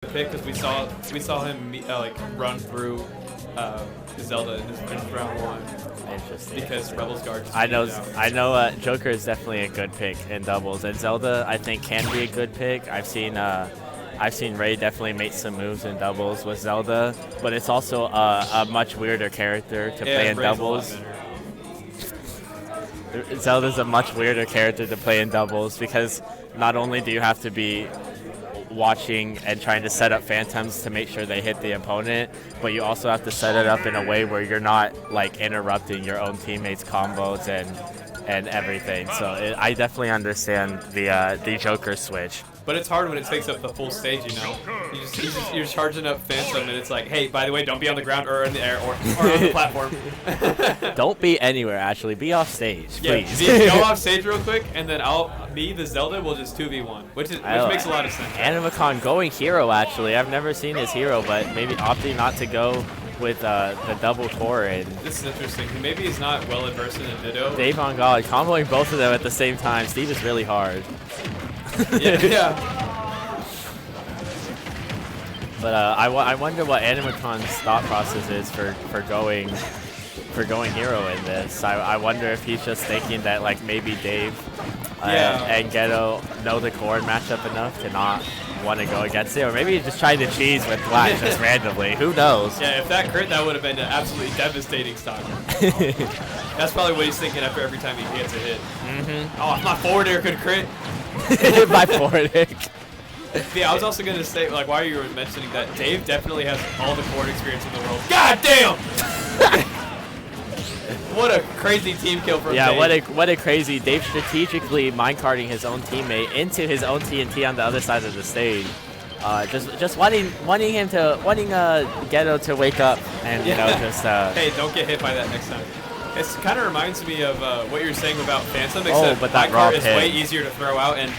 pick because we saw him like run through Zelda in his round 1. Interesting. Because Rebel's Guard. I know. Joker is definitely a good pick in doubles, and Zelda I think can be a good pick. I've seen Ray definitely make some moves in doubles with Zelda, but it's also a much weirder character to play in doubles. Zelda's a much weirder character to play in doubles because not only do you have to be watching and trying to set up phantoms to make sure they hit the opponent, but you also have to set it up in a way where you're not like interrupting your own teammates' combos and everything. So I definitely understand the Joker switch. But it's hard when it takes up the full stage, you know? You're charging up Phantom, and it's like, hey, by the way, don't be on the ground or in the air or on the platform. Don't be anywhere, actually. Be off stage, please. Yeah, go off stage real quick, and then the Zelda, will just 2v1, which makes a lot of sense. Animacon going hero, actually. I've never seen his hero, but maybe opting not to go with the double core in. This is interesting. Maybe he's not well adversed in Ditto. Daveong GhettoOtaku comboing both of them at the same time. Steve is really hard. yeah. But I wonder what Animacon's thought process is for going hero in this. I wonder if he's just thinking that like maybe Dave and Ghetto know the core matchup enough to not want to go against it, or maybe he's just trying to cheese with Black just randomly. Who knows? Yeah, if that crit, that would have been an absolutely devastating stock. That's probably what he's thinking after every time he gets a hit. Oh, if my forward air could crit. My forward air. Yeah, I was also going to say, like, while you were mentioning that, Dave definitely has all the forward experience in the world. God damn! What a crazy team kill from Dave. Yeah, what a crazy. Dave strategically minecarting his own teammate into his own TNT on the other side of the stage. Just wanting Ghetto to wake up and you know just. Hey, don't get hit by that next time. It kind of reminds me of what you're saying about Phantom, except but that raw is way easier to throw out and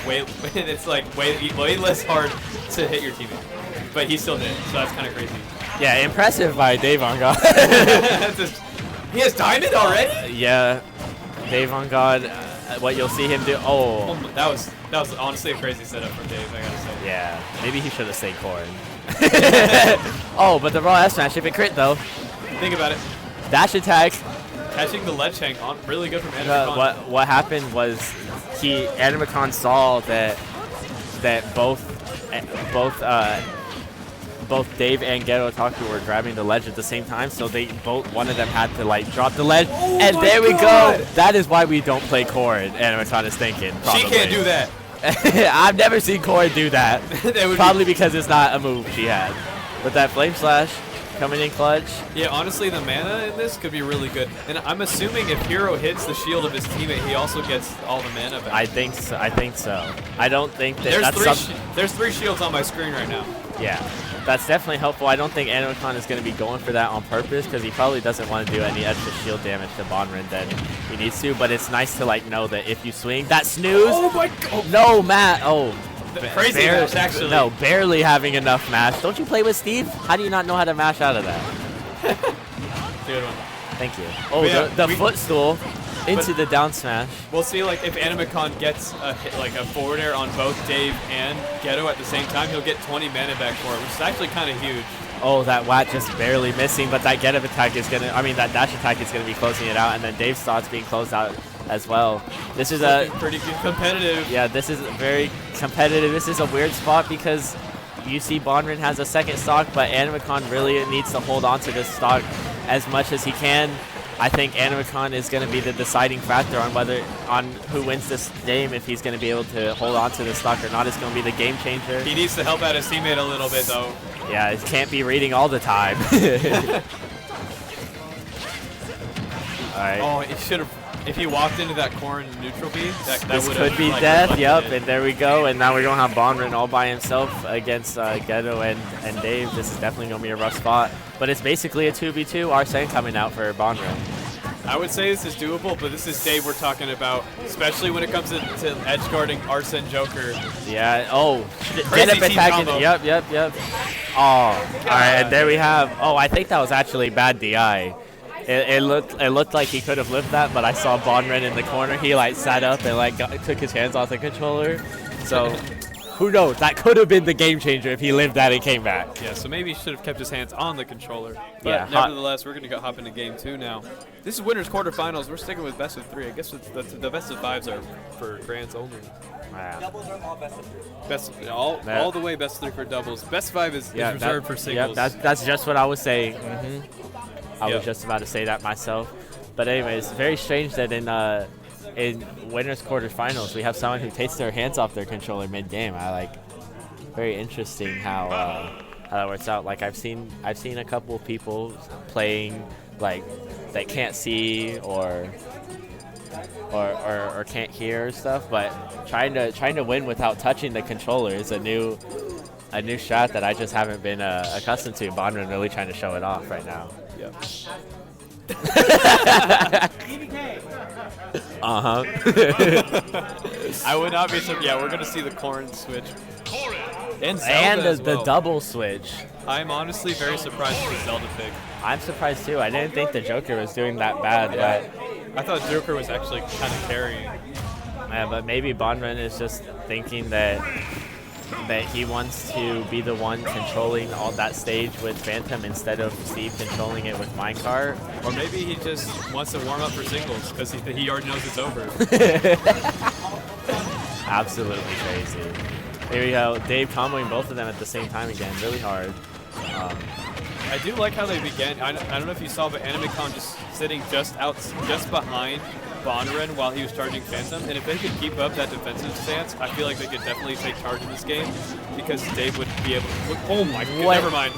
it's like way less hard to hit your teammate. But he still did, so that's kind of crazy. Yeah, impressive by Daveong GhettoOtaku. He has diamond already? Yeah, Daveong GhettoOtaku. What you'll see him do? Oh, that was honestly a crazy setup from Dave. I gotta say. Yeah, maybe he should have stayed corn. Oh, but the raw S smash if it crit though. Think about it. Dash attack. Catching the ledge hang on really good from Animacon. What happened was Animacon saw that both Dave and GhettoOtaku were grabbing the ledge at the same time, so one of them had to like drop the ledge, and there we go. That is why we don't play Corrin. Animacon is thinking. Probably. She can't do that. I've never seen Corrin do that. Probably because it's not a move she had. But that flame slash. Coming in clutch. Yeah, honestly, the mana in this could be really good. And I'm assuming if Hero hits the shield of his teammate, he also gets all the mana back. I think so. I don't think that there's 3 shields on my screen right now. Yeah, that's definitely helpful. I don't think Animacon is going to be going for that on purpose because he probably doesn't want to do any extra shield damage to Bonren than he needs to. But it's nice to like know that if you swing that snooze. Oh my god! No, Matt. Oh. Crazy mash, actually. No, barely having enough mash. Don't you play with Steve? How do you not know how to mash out of that? Good one. Thank you. Oh, yeah, the footstool into the down smash. We'll see, like, if Animacon gets a forward air on both Dave and Ghetto at the same time, he'll get 20 mana back for it, which is actually kind of huge. Oh, that Watt just barely missing, but that Ghetto attack is going to, that dash attack is going to be closing it out, and then Dave's thoughts being closed out as well. This is pretty good competitive. Yeah, this is very competitive. This is a weird spot because you see Bonren has a second stock, but Animacon really needs to hold on to this stock as much as he can. I think Animacon is going to be the deciding factor on who wins this game. If he's going to be able to hold on to this stock or not, it's going to be the game changer. He needs to help out his teammate a little bit, though. Yeah, he can't be reading all the time. All right. Oh, it should have. If he walked into that Corrin neutral B, that this would could be death. Yep, and there we go. And now we're going to have Bonren all by himself against Ghetto and Dave. This is definitely going to be a rough spot. But it's basically a 2v2. Arsene coming out for Bonren. I would say this is doable, but this is Dave we're talking about, especially when it comes to edge guarding Arsene Joker. Yeah. Oh, get up attacking. Yep. Oh, all right. And there we have. Oh, I think that was actually bad DI. It looked like he could have lived that, but I saw Bonren in the corner. He like sat up and like took his hands off the controller. So Who knows? That could have been the game changer if he lived that and came back. Yeah, so maybe he should have kept his hands on the controller. But Yeah, nevertheless, we're going to hop into game 2 now. This is winners quarterfinals. We're sticking with best of 3. I guess the best of 5s are for grands only. Wow. Doubles are all best of 3. All the way best of 3 for doubles. Best 5 is reserved for singles. That's just what I was saying. I Yeah. was just about to say that myself. But anyways, very strange that in winners quarterfinals we have someone who takes their hands off their controller mid-game. Very interesting how that works out. Like I've seen a couple of people playing like that can't see or can't hear stuff, but trying to win without touching the controller is a new strat that I just haven't been accustomed to. Bonren really trying to show it off right now. Yeah. I would not be surprised. Yeah, we're going to see the corn switch. And Zelda And as the well. double switch. I'm honestly very surprised with the Zelda pick. I'm surprised too. I didn't think the Joker was doing that bad, I thought Joker was actually kind of carrying. but maybe Bonren is just thinking that he wants to be the one controlling all that stage with Phantom instead of Steve controlling it with Minecart. Or maybe he just wants to warm up for singles because he already knows it's over. Absolutely crazy. Here we go. Dave comboing both of them at the same time again. Really hard. I do like how they began. I don't know if you saw, but Animacon just sitting just behind Bonren while he was charging Phantom. And if they could keep up that defensive stance, I feel like they could definitely take charge in this game because Dave would be able to. Oh my god! Never mind.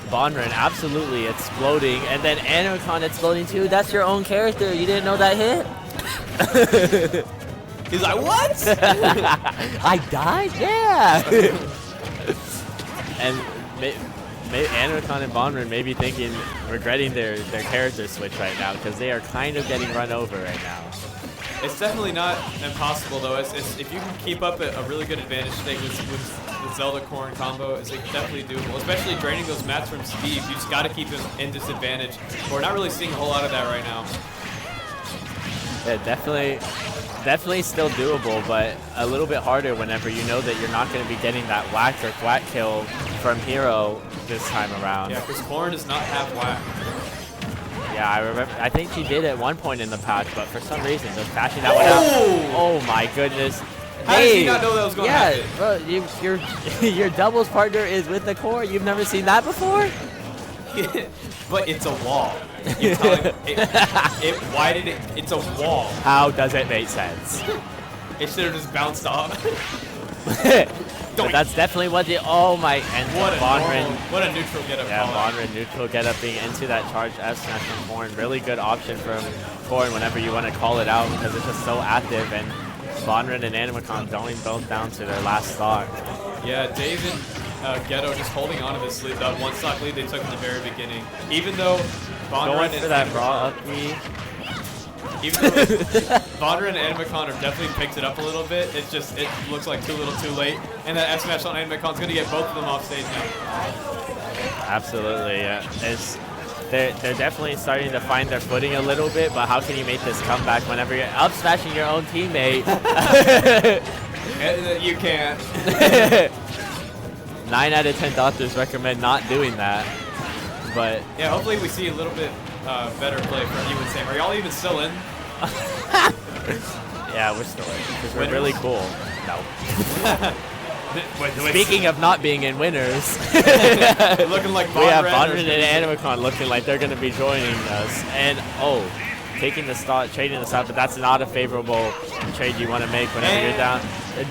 Bonren absolutely exploding, and then Animacon exploding too. That's your own character. You didn't know that hit? He's like, what? I died? Yeah. And Animacon and Bonren may be regretting their character switch right now because they are kind of getting run over right now. It's definitely not impossible though. It's if you can keep up a really good advantage state with the Zelda Corn combo, it's definitely doable. Especially draining those mats from Steve, you just got to keep him in disadvantage. We're not really seeing a whole lot of that right now. Yeah, definitely still doable, but a little bit harder whenever you know that you're not going to be getting that whack or thwack kill from Hero this time around. Yeah, because Corn does not have whack. Yeah, I remember. I think she did at one point in the patch, but for some reason, just bashing that one out. Oh my goodness! How did he not know that was going to happen? Bro, your doubles partner is with the core. You've never seen that before? But it's a wall. You tell him, why did it? It's a wall. How does it make sense? It should have just bounced off. But that's definitely what the and what a neutral get up. Yeah, Bonren neutral get up being into that charge F smash from Corn. Really good option from Corn whenever you want to call it out because it's just so active, and Bonren and Animacon going both down to their last stock. Yeah, Dave and Ghetto just holding on to this lead, that one stock lead they took in the very beginning. Even though Bonren for that raw up B. Even though Bonren and Animacon have definitely picked it up a little bit, it looks like too little too late. And that F smash on Animacon's going to get both of them off stage now. Absolutely, yeah. They're definitely starting to find their footing a little bit, but how can you make this comeback whenever you're up smashing your own teammate? You can't. 9 out of 10 doctors recommend not doing that. But yeah, hopefully we see a little bit better play from you and Sam. Are y'all even still in? Yeah, we're still in because we're really cool. No. Wait, Speaking of not being in winners, looking like we have Bonren and Animacon looking like they're going to be joining us. And taking the stock, trading the stock, but that's not a favorable trade you want to make whenever you're down.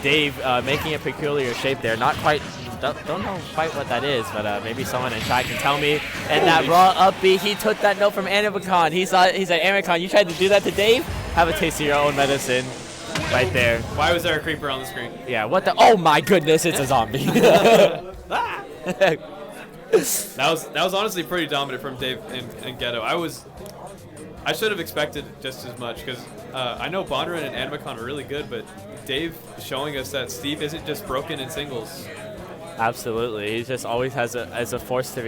Dave making a peculiar shape there. Not quite. Don't know quite what that is, but maybe someone in chat can tell me. And that raw up B, he took that note from Animacon. He said, Animacon, you tried to do that to Dave? Have a taste of your own medicine. Right there. Why was there a creeper on the screen? Yeah, what the? Oh my goodness, it's a zombie. That was honestly pretty dominant from Dave and Ghetto. I should have expected just as much because I know Bonren and Animacon are really good, but Dave showing us that Steve isn't just broken in singles. Absolutely, he just always has a force to be